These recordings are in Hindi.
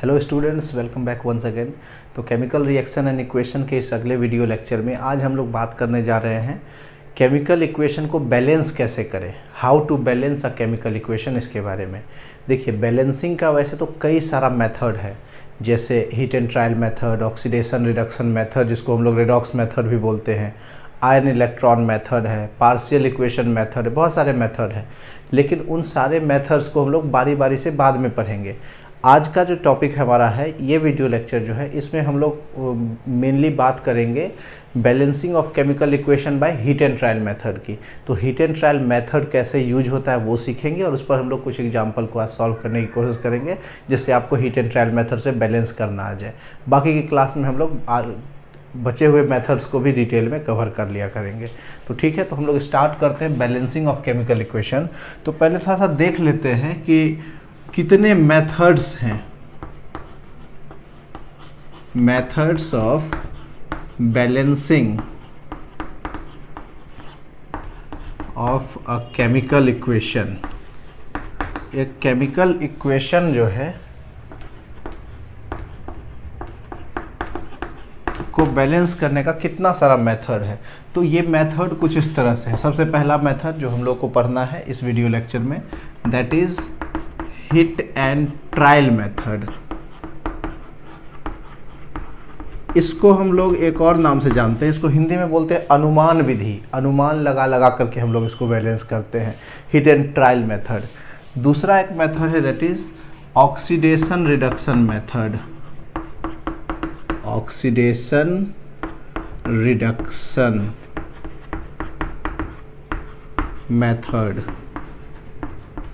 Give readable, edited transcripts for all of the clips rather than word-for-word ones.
Hello students, welcome back once again. तो केमिकल रिएक्शन एंड इक्वेशन के इस अगले वीडियो लेक्चर में आज हम लोग बात करने जा रहे हैं केमिकल इक्वेशन को बैलेंस कैसे करें, how to balance a chemical equation. इसके बारे में देखिए, बैलेंसिंग का वैसे तो कई सारा मेथड है, जैसे heat and trial method, oxidation reduction method जिसको हम लोग रेडॉक्स मेथड भी बोलते हैं, आयन इलेक्ट्रॉन मेथड है, पार्शियल इक्वेशन मेथड है, बहुत सारे मेथड है। लेकिन उन सारे मेथड्स को हम लोग बारी बारी से बाद में पढ़ेंगे। आज का जो टॉपिक हमारा है, ये वीडियो लेक्चर जो है, इसमें हम लोग मेनली बात करेंगे balancing of chemical equation by heat and trial method की। तो हीट एंड ट्रायल मेथड कैसे यूज होता है वो सीखेंगे और उस पर हम लोग कुछ एग्जांपल को आज सॉल्व करने की कोशिश करेंगे, जिससे आपको हीट एंड ट्रायल मेथड से बैलेंस करना आ जाए। बाकी की क्लास में हम लोग बचे हुए मेथड्स को भी डिटेल में कवर कर लिया करेंगे। तो ठीक है, तो हम लोग स्टार्ट करते हैं बैलेंसिंग ऑफ केमिकल इक्वेशन। तो पहले थोड़ा सा देख लेते हैं कि कितने मेथड्स हैं, methods of balancing of a chemical equation. एक केमिकल इक्वेशन जो है को बैलेंस करने का कितना सारा मेथड है। तो ये मेथड कुछ इस तरह से है। सबसे पहला मेथड जो हम लोग को पढ़ना है इस वीडियो लेक्चर में, that is heat and trial method. इसको हम लोग एक और नाम से जानते हैं, इसको हिंदी में बोलते हैं अनुमान विधि। अनुमान लगा लगा करके हम लोग इसको बैलेंस करते हैं, हीट एंड ट्रायल मेथड। दूसरा एक मेथड है that is oxidation reduction method. Oxidation reduction method,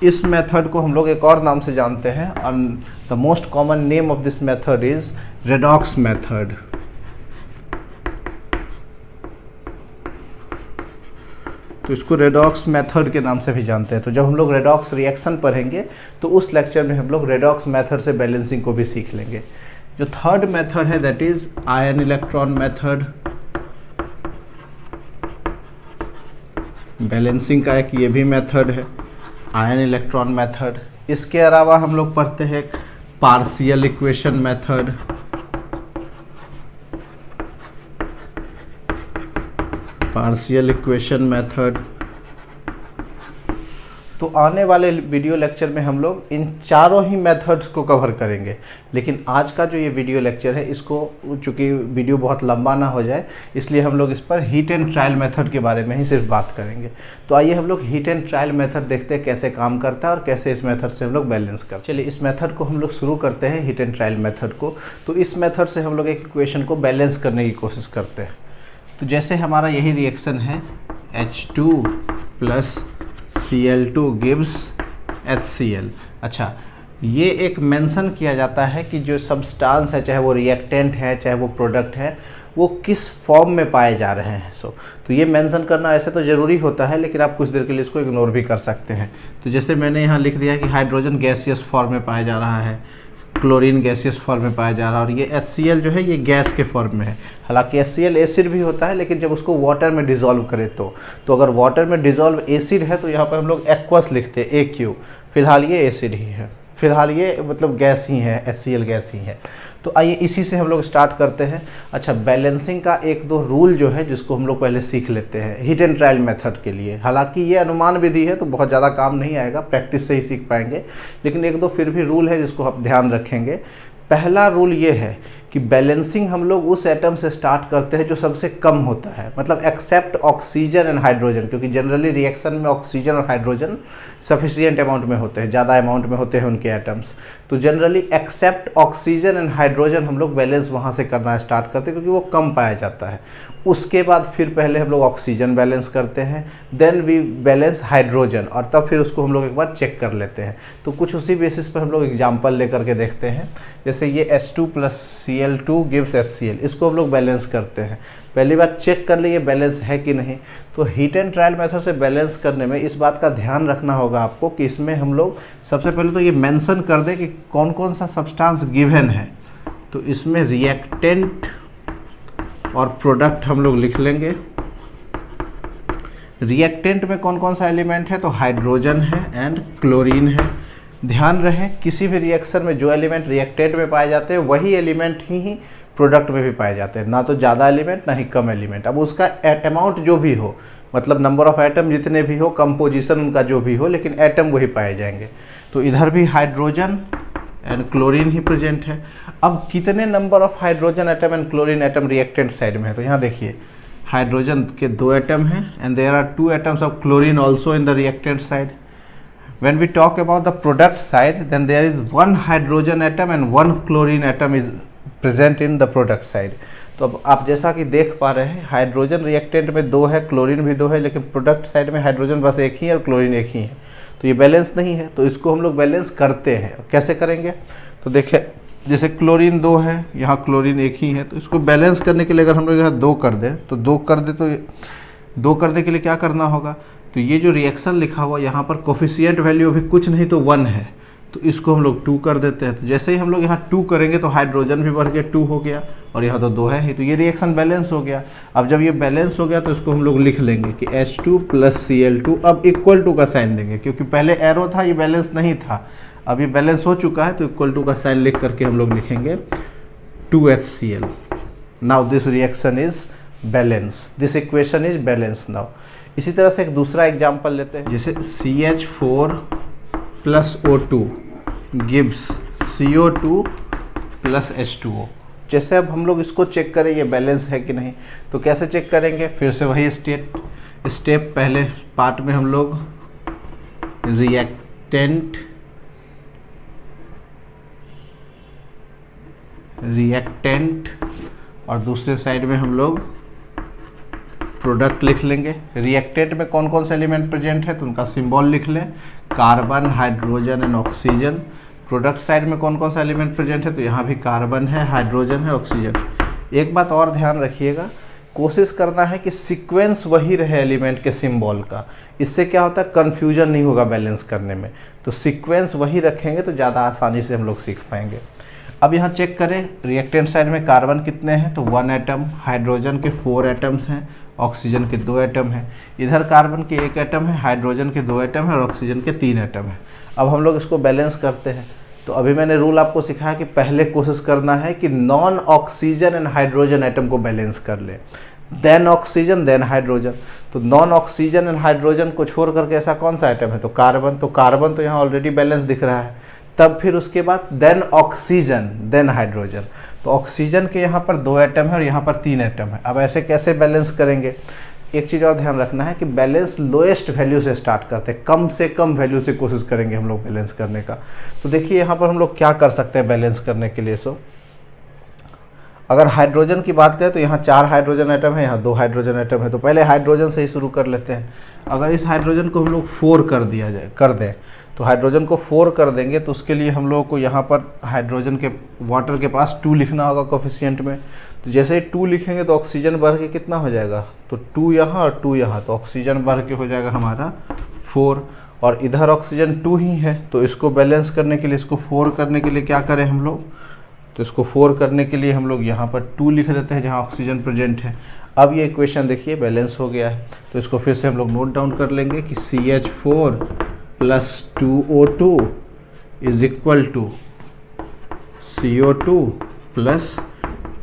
इस मेथड को हम लोग एक और नाम से जानते हैं, the most common name of this method is redox method. तो इसको रेडॉक्स मेथड के नाम से भी जानते हैं। तो जब हम लोग रेडॉक्स रिएक्शन पढ़ेंगे तो उस लेक्चर में हम लोग रेडॉक्स मेथड से बैलेंसिंग को भी सीख लेंगे। जो थर्ड मेथड है that is ion electron method. Balancing का एक ये भी मेथड है, आयन इलेक्ट्रॉन मेथड। इसके अलावा हम लोग पढ़ते हैं partial equation method. Partial equation method. तो आने वाले वीडियो लेक्चर में हम लोग इन चारों ही मेथड्स को कवर करेंगे। लेकिन आज का जो ये वीडियो लेक्चर है, इसको चूँकि वीडियो बहुत लंबा ना हो जाए, इसलिए हम लोग इस पर हीट एंड ट्रायल मेथड के बारे में ही सिर्फ बात करेंगे। तो आइए हम लोग हीट एंड ट्रायल मेथड देखते हैं कैसे काम करता है और कैसे इस मेथड से हम लोग बैलेंस करते हैं। चलिए इस मेथड को हम लोग शुरू करते हैं, हीट एंड ट्रायल मेथड को। तो इस मेथड से हम लोग एक इक्वेशन को बैलेंस करने की कोशिश करते हैं। तो जैसे हमारा यही रिएक्शन है, H2 plus Cl2 gives HCl। अच्छा, ये एक मेंशन किया जाता है कि जो सब्सटेंस है, चाहे वो रिएक्टेंट है चाहे वो प्रोडक्ट है, वो किस फॉर्म में पाए जा रहे हैं। तो ये मेंशन करना ऐसे तो ज़रूरी होता है, लेकिन आप कुछ देर के लिए इसको इग्नोर भी कर सकते हैं। तो जैसे मैंने यहाँ लिख दिया कि हाइड्रोजन गैसियस फॉर्म में पाया जा रहा है, क्लोरीन गैसियस फॉर्म में पाया जा रहा है, और ये HCl जो है ये गैस के फॉर्म में है। हालांकि HCl एसिड भी होता है, लेकिन जब उसको वाटर में डिज़ोल्व करें तो अगर वाटर में डिज़ोल्व एसिड है तो यहाँ पर हम लोग एक्वस लिखते हैं, AQ। फिलहाल ये एसिड ही है, फिलहाल ये मतलब गैस ही है, HCl गैस ही है। तो आइए इसी से हम लोग स्टार्ट करते हैं। अच्छा, बैलेंसिंग का एक दो रूल जो है जिसको हम लोग पहले सीख लेते हैं हीट एंड ट्रायल मेथड के लिए। हालांकि ये अनुमान विधि है तो बहुत ज़्यादा काम नहीं आएगा, प्रैक्टिस से ही सीख पाएंगे, लेकिन एक दो फिर भी रूल है जिसको आप ध्यान रखेंगे। पहला रूल ये है कि बैलेंसिंग हम लोग उस एटम से स्टार्ट करते हैं जो सबसे कम होता है, मतलब एक्सेप्ट ऑक्सीजन एंड हाइड्रोजन, क्योंकि जनरली रिएक्शन में ऑक्सीजन और हाइड्रोजन सफिशिएंट अमाउंट में होते हैं, ज़्यादा अमाउंट में होते हैं उनके एटम्स। तो generally except oxygen and hydrogen हम लोग बैलेंस वहाँ से करना स्टार्ट करते हैं, क्योंकि वो कम पाया जाता है। उसके बाद फिर पहले हम लोग ऑक्सीजन बैलेंस करते हैं, देन वी बैलेंस हाइड्रोजन, और तब फिर उसको हम लोग एक बार चेक कर लेते हैं। तो कुछ उसी बेसिस पर हम लोग एग्जाम्पल लेकर के देखते हैं। जैसे ये H2 plus Cl2 gives HCl, इसको हम लोग बैलेंस करते हैं। पहली बात चेक कर लिए बैलेंस है कि नहीं। तो हीट एंड ट्रायल मेथड से बैलेंस करने में इस बात का ध्यान रखना होगा आपको कि इसमें हम लोग सबसे पहले तो ये मेंशन कर दें कि कौन कौन सा सब्सटेंस गिवन है। तो इसमें रिएक्टेंट और प्रोडक्ट हम लोग लिख लेंगे। रिएक्टेंट में कौन कौन सा एलिमेंट है, तो हाइड्रोजन है एंड क्लोरीन है। ध्यान रहे किसी भी रिएक्शन में जो एलिमेंट रिएक्टेंट में पाए जाते हैं वही एलिमेंट ही प्रोडक्ट में भी पाए जाते हैं, ना तो ज़्यादा एलिमेंट ना ही कम एलिमेंट। अब उसका अमाउंट जो भी हो, मतलब नंबर ऑफ एटम जितने भी हो, कंपोजिशन उनका जो भी हो, लेकिन एटम वही पाए जाएंगे। तो इधर भी hydrogen and chlorine he present है। अब कितने number of hydrogen atom and chlorine atom reactant side में है, तो यहाँ देखिए हाइड्रोजन के 2 एटम हैं and there are 2 atoms of chlorine also in the reactant side. When we talk about the product side, then there is 1 hydrogen atom and 1 chlorine atom is present in the product side. तो अब आप जैसा कि देख पा रहे हैं हाइड्रोजन रिएक्टेंट में 2 है, क्लोरीन भी 2 है, लेकिन प्रोडक्ट साइड में हाइड्रोजन बस एक ही है और क्लोरीन एक ही है। तो ये बैलेंस नहीं है, तो इसको हम लोग बैलेंस करते हैं। कैसे करेंगे, तो देखिए जैसे क्लोरीन 2 है, यहाँ क्लोरीन एक ही है, तो इसको बैलेंस करने के लिए अगर हम लोग यहाँ 2 कर दें तो 2 कर दे, तो 2 करने के लिए क्या करना होगा, तो ये जो रिएक्शन लिखा हुआ यहाँ पर कोफिशिएंट वैल्यू अभी कुछ नहीं तो 1 है, तो इसको हम लोग 2 कर देते हैं। तो जैसे ही हम लोग यहाँ 2 करेंगे तो हाइड्रोजन भी बढ़ गया 2 हो गया, और यहाँ तो 2 है ही, तो ये रिएक्शन बैलेंस हो गया। अब जब ये बैलेंस हो गया तो इसको हम लोग लिख लेंगे कि H2 + Cl2, अब इक्वल टू का साइन देंगे, क्योंकि पहले एरो था, ये बैलेंस नहीं था, अब ये बैलेंस हो चुका है, तो इक्वल टू का साइन लिख करके हम लोग लिखेंगे 2HCl। Now this reaction is balance, this equation is balance now. इसी तरह से एक दूसरा एग्जाम्पल लेते हैं, जैसे CH4 + O2 gives CO2 + H2O। जैसे अब हम लोग इसको चेक करें ये बैलेंस है कि नहीं, तो कैसे चेक करेंगे, फिर से वही स्टेप पहले पार्ट में हम लोग रिएक्टेंट और दूसरे साइड में हम लोग प्रोडक्ट लिख लेंगे। रिएक्टेंट में कौन कौन से एलिमेंट प्रेजेंट है तो उनका सिंबल लिख लें, carbon, hydrogen and oxygen. Product side में कौन कौन सा एलिमेंट प्रेजेंट है, तो यहाँ भी कार्बन है, हाइड्रोजन है, ऑक्सीजन। एक बात और ध्यान रखिएगा, कोशिश करना है कि सीक्वेंस वही रहे एलिमेंट के सिंबल का, इससे क्या होता है कन्फ्यूजन नहीं होगा बैलेंस करने में। तो सीक्वेंस वही रखेंगे तो ज़्यादा आसानी से हम लोग सीख पाएंगे। अब यहाँ चेक करें, रिएक्टेंट साइड में कार्बन कितने हैं, तो 1 एटम, हाइड्रोजन के 4 एटम्स हैं, ऑक्सीजन के 2 एटम हैं। इधर कार्बन के 1 एटम है, हाइड्रोजन के 2 एटम है और ऑक्सीजन के 3 एटम है। अब हम लोग इसको बैलेंस करते हैं। तो अभी मैंने रूल आपको सिखाया कि पहले कोशिश करना है कि non oxygen and hydrogen atom को बैलेंस कर ले, देन ऑक्सीजन देन हाइड्रोजन। तो नॉन ऑक्सीजन एंड हाइड्रोजन को छोड़ करके ऐसा कौन सा आइटम है, तो कार्बन। तो कार्बन तो यहाँ ऑलरेडी बैलेंस दिख रहा है। तब फिर उसके बाद देन ऑक्सीजन देन हाइड्रोजन। तो ऑक्सीजन के यहाँ पर 2 एटम है और यहाँ पर 3 एटम है। अब ऐसे कैसे बैलेंस करेंगे, एक चीज़ और ध्यान रखना है कि बैलेंस लोएस्ट वैल्यू से स्टार्ट करते हैं, कम से कम वैल्यू से कोशिश करेंगे हम लोग बैलेंस करने का। तो देखिए यहाँ पर हम लोग क्या कर सकते हैं बैलेंस करने के लिए। सो अगर हाइड्रोजन की बात करें तो यहाँ 4 हाइड्रोजन एटम है, यहाँ 2 हाइड्रोजन एटम है। तो पहले हाइड्रोजन से ही शुरू कर लेते हैं। अगर इस हाइड्रोजन को हम लोग 4 कर दें, तो हाइड्रोजन को 4 कर देंगे तो उसके लिए हम लोगों को यहाँ पर हाइड्रोजन के वाटर के पास 2 लिखना होगा कोफिशिएंट में। तो जैसे ही 2 लिखेंगे तो ऑक्सीजन बढ़ के कितना हो जाएगा, तो 2 यहाँ और 2 यहाँ, तो ऑक्सीजन बढ़ के हो जाएगा हमारा 4। और इधर ऑक्सीजन 2 ही है, तो इसको बैलेंस करने के लिए, इसको 4 करने के लिए क्या करें हम लोग, तो इसको 4 करने के लिए हम लोग यहाँ पर 2 लिख देते हैं जहाँ ऑक्सीजन प्रेजेंट है। अब ये इक्वेशन देखिए बैलेंस हो गया है। तो इसको फिर से हम लोग नोट डाउन कर लेंगे कि CH4 + 2O2 = CO2 +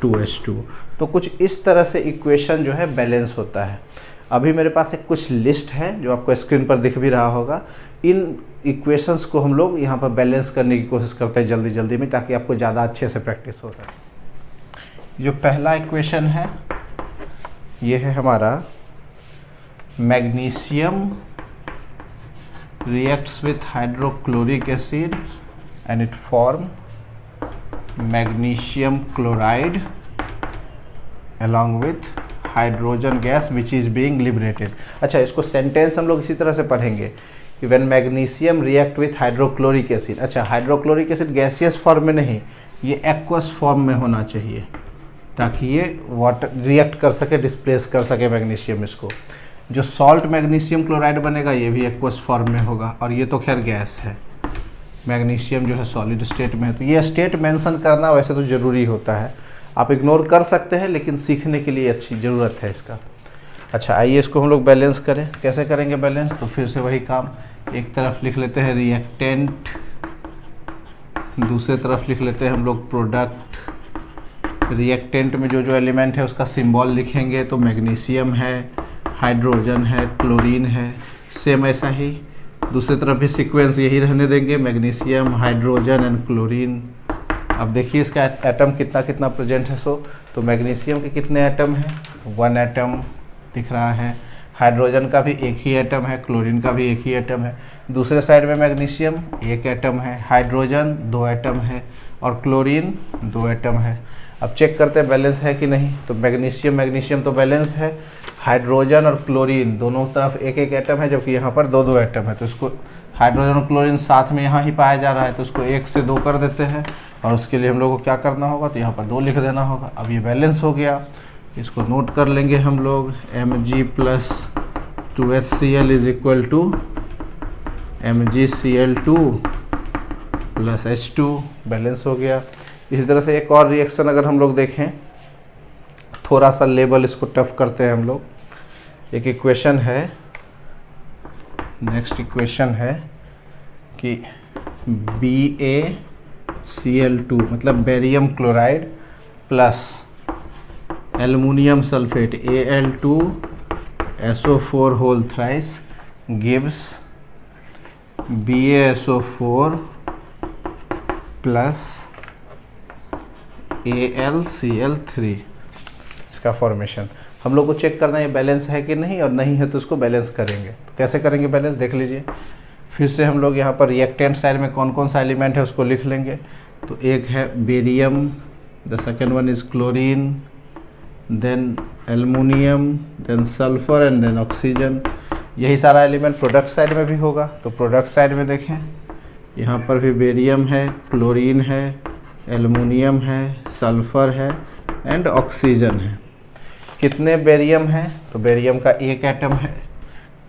2H2। तो कुछ इस तरह से इक्वेशन जो है बैलेंस होता है। अभी मेरे पास एक कुछ लिस्ट है जो आपको स्क्रीन पर दिख भी रहा होगा। इन इक्वेशंस को हम लोग यहाँ पर बैलेंस करने की कोशिश करते हैं जल्दी जल्दी में, ताकि आपको ज़्यादा अच्छे से प्रैक्टिस हो सके। जो पहला इक्वेशन है ये है हमारा magnesium reacts with hydrochloric acid and it form magnesium chloride along with hydrogen gas which is being liberated. अच्छा, इसको सेंटेंस हम लोग इसी तरह से पढ़ेंगे कि when magnesium react with hydrochloric acid. अच्छा, हाइड्रोक्लोरिक एसिड गैसियस फॉर्म में नहीं, ये एक्वस फॉर्म में होना चाहिए ताकि ये वाटर रिएक्ट कर सके, डिस्प्लेस कर सके मैग्नीशियम। इसको जो सॉल्ट मैग्नीशियम क्लोराइड बनेगा ये भी एक्वस फॉर्म में होगा, और ये तो खैर गैस है, मैग्नीशियम जो है सॉलिड स्टेट में है। तो ये स्टेट मेंशन करना वैसे तो ज़रूरी होता है, आप इग्नोर कर सकते हैं, लेकिन सीखने के लिए अच्छी ज़रूरत है इसका। अच्छा, आइए इसको हम लोग बैलेंस करें। कैसे करेंगे बैलेंस, तो फिर से वही काम, एक तरफ लिख लेते हैं रिएक्टेंट दूसरे तरफ लिख लेते हैं हम लोग प्रोडक्ट। रिएक्टेंट में जो जो एलिमेंट है उसका सिंबल लिखेंगे, तो मैग्नीशियम है, हाइड्रोजन है, क्लोरीन है। सेम ऐसा ही दूसरी तरफ भी सीक्वेंस यही रहने देंगे, मैग्नीशियम, हाइड्रोजन एंड क्लोरीन। अब देखिए इसका एटम कितना कितना प्रेजेंट है। तो मैग्नीशियम के कितने एटम हैं? 1 एटम दिख रहा है। हाइड्रोजन का भी एक ही एटम है, क्लोरीन का भी एक ही एटम है। दूसरे साइड में मैग्नीशियम 1 एटम है, हाइड्रोजन 2 एटम है और क्लोरीन 2 एटम है। अब चेक करते हैं बैलेंस है कि नहीं। तो मैग्नीशियम तो बैलेंस है। हाइड्रोजन और क्लोरीन दोनों तरफ एक एक एटम है, जबकि यहाँ पर 2 एटम है। तो इसको हाइड्रोजन और क्लोरीन साथ में यहाँ ही पाया जा रहा है, तो उसको 1 से 2 कर देते हैं और उसके लिए हम लोग को क्या करना होगा, तो यहाँ पर 2 लिख देना होगा। अब ये बैलेंस हो गया, इसको नोट कर लेंगे हम लोग। Mg + 2HCl is equal to MgCl2 + H2, balance हो गया। इसी तरह से एक और रिएक्शन अगर हम लोग देखें, थोड़ा सा लेवल इसको टफ करते हैं हम लोग। एक इक्वेशन है, नेक्स्ट इक्वेशन है कि BaCl2 मतलब barium chloride plus aluminium sulphate Al2SO4 whole thrice gives BaSO4 plus AlCl3। इसका फॉर्मेशन हम लोग को चेक करना है ये बैलेंस है कि नहीं, और नहीं है तो उसको बैलेंस करेंगे। तो कैसे करेंगे बैलेंस, देख लीजिए। फिर से हम लोग यहाँ पर रिएक्टेंट साइड में कौन कौन सा एलिमेंट है उसको लिख लेंगे। तो एक है barium, the second one is chlorine, then aluminium, then sulphur and then oxygen. यही सारा एलिमेंट प्रोडक्ट साइड में भी होगा। तो प्रोडक्ट साइड में देखें, यहाँ पर भी बेरियम है, क्लोरीन है, एल्युमिनियम है, सल्फर है एंड ऑक्सीजन है। कितने बेरियम हैं? तो बेरियम का 1 एटम है,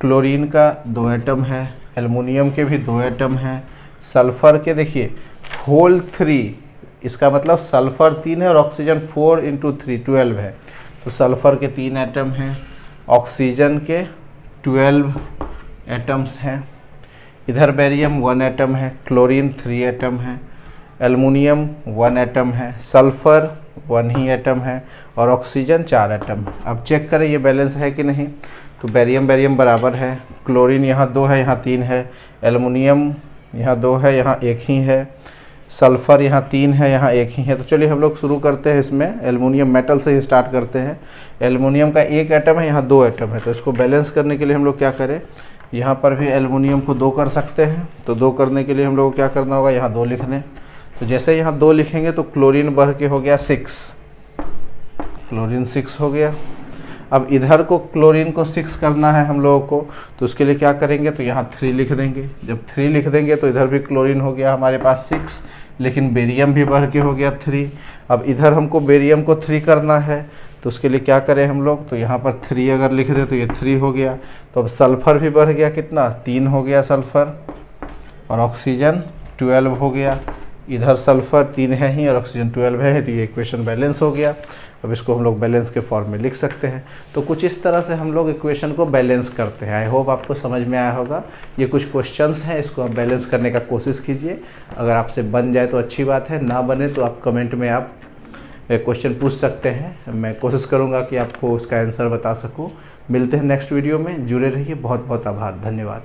क्लोरीन का 2 एटम है, एल्युमिनियम के भी 2 एटम हैं, सल्फर के देखिए होल 3, इसका मतलब सल्फर 3 है और ऑक्सीजन 4 × 3 12 है। तो सल्फर के 3 एटम हैं, ऑक्सीजन के 12 एटम्स हैं। इधर बेरियम 1 एटम है, क्लोरीन 3 एटम है, एल्युमिनियम 1 एटम है, सल्फर 1 ही एटम है और ऑक्सीजन 4 एटम है। अब चेक करें ये बैलेंस है कि नहीं। तो बेरियम बराबर है, क्लोरीन यहाँ 2 है, यहाँ 3 है, एल्युमिनियम यहाँ 2 है, यहाँ 1 ही है, सल्फर यहाँ 3 है, यहाँ 1 ही है। तो चलिए हम लोग शुरू करते हैं इसमें, एल्युमिनियम मेटल से ही स्टार्ट करते हैं। एल्युमिनियम का 1 एटम है, यहाँ 2 एटम है। तो इसको बैलेंस करने के लिए हम लोग क्या करें, यहाँ पर भी एल्युमिनियम को 2 कर सकते हैं। तो 2 करने के लिए हम लोग को क्या करना होगा, यहाँ 2 लिख दें। तो जैसे यहाँ 2 लिखेंगे तो क्लोरीन बढ़ के हो गया 6, क्लोरीन 6 हो गया। अब इधर को क्लोरीन को 6 करना है हम लोगों को, तो उसके लिए क्या करेंगे, तो यहाँ 3 लिख देंगे। जब 3 लिख देंगे तो इधर भी क्लोरीन हो गया हमारे पास 6, लेकिन बेरियम भी बढ़ के हो गया 3। अब इधर हमको बेरियम को 3 करना है, तो उसके लिए क्या करें हम लोग, तो यहाँ पर 3 अगर लिख दें तो ये 3 हो गया। तो अब सल्फर भी बढ़ गया, कितना 3 हो गया सल्फर, और ऑक्सीजन 12 हो गया। इधर सल्फर 3 है ही और ऑक्सीजन 12 है, तो ये इक्वेशन बैलेंस हो गया। अब इसको हम लोग बैलेंस के फॉर्म में लिख सकते हैं। तो कुछ इस तरह से हम लोग इक्वेशन को बैलेंस करते हैं। आई होप आपको समझ में आया होगा। ये कुछ क्वेश्चंस हैं, इसको आप बैलेंस करने का कोशिश कीजिए। अगर आपसे बन जाए तो अच्छी बात है, ना बने तो आप कमेंट में आप क्वेश्चन पूछ सकते हैं। मैं कोशिश करूँगा कि आपको उसका आंसर बता सकूँ। मिलते हैं नेक्स्ट वीडियो में, जुड़े रहिए। बहुत बहुत आभार, धन्यवाद।